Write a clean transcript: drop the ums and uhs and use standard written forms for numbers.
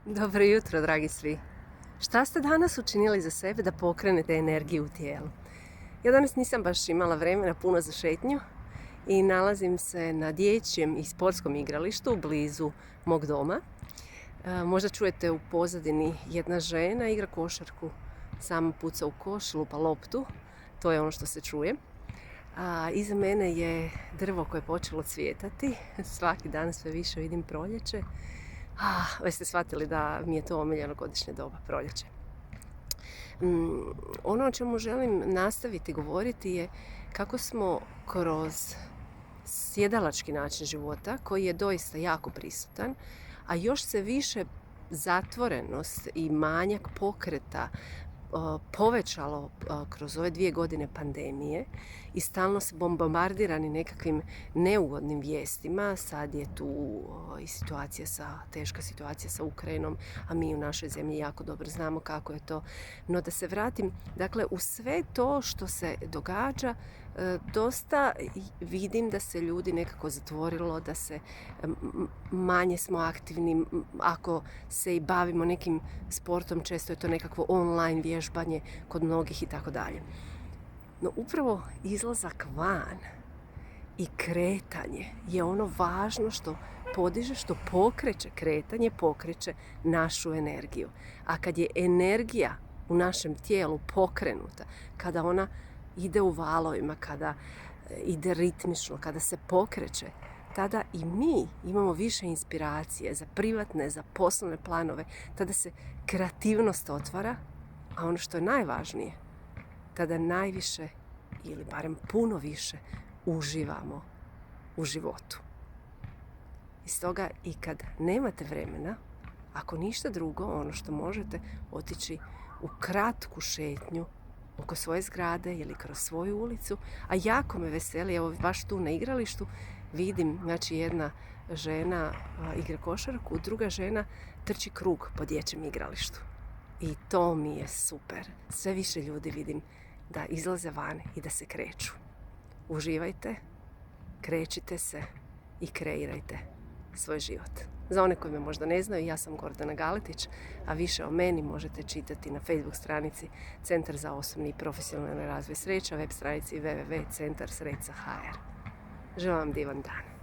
Dobro jutro, dragi svi. Šta ste danas učinili za sebe da pokrenete energiju u tijelu? Ja danas nisam baš imala vremena puno za šetnju i nalazim se na dječjem i sportskom igralištu blizu mog doma. Možda čujete u pozadini jedna žena igra košarku, sama puca u koš, lupa loptu, to je ono što se čuje. A iza mene je drvo koje je počelo cvjetati, svaki dan sve više vidim proljeće. Već ste shvatili da mi je to omiljeno godišnje doba, proljeće. Ono o čemu želim nastaviti govoriti je kako smo kroz sjedalački način života, koji je doista jako prisutan, a još se više zatvorenost i manjak pokreta povećalo kroz ove 2 godine pandemije i stalno se bombardirani nekakvim neugodnim vijestima. Sad je tu i teška situacija sa Ukrajinom, a mi u našoj zemlji jako dobro znamo kako je to. No da se vratim, dakle u sve to što se događa, dosta vidim da se ljudi nekako zatvorilo, da se manje smo aktivni, ako se i bavimo nekim sportom, često je to nekakvo online vježbanje kod mnogih i tako dalje. No upravo izlazak van i kretanje je ono važno što podiže, što pokreće kretanje, pokreće našu energiju. A kad je energija u našem tijelu pokrenuta, kada ona ide u valovima, kada ide ritmično, kada se pokreće, tada i mi imamo više inspiracije za privatne, za poslovne planove, tada se kreativnost otvara, a ono što je najvažnije, tada najviše ili barem puno više uživamo u životu. I stoga i kad nemate vremena, ako ništa drugo, ono što možete otići u kratku šetnju oko svoje zgrade ili kroz svoju ulicu, a jako me veseli, evo baš tu na igralištu vidim, znači jedna žena igra košarku, druga žena trči krug po dječjem igralištu. I to mi je super. Sve više ljudi vidim da izlaze van i da se kreću. Uživajte, krećite se i kreirajte svoj život. Za one koji me možda ne znaju, ja sam Gordana Galetić, a više o meni možete čitati na Facebook stranici Centar za osobni i profesionalni razvoj sreća, web stranici www.centarsreca.hr. Želim vam divan dan.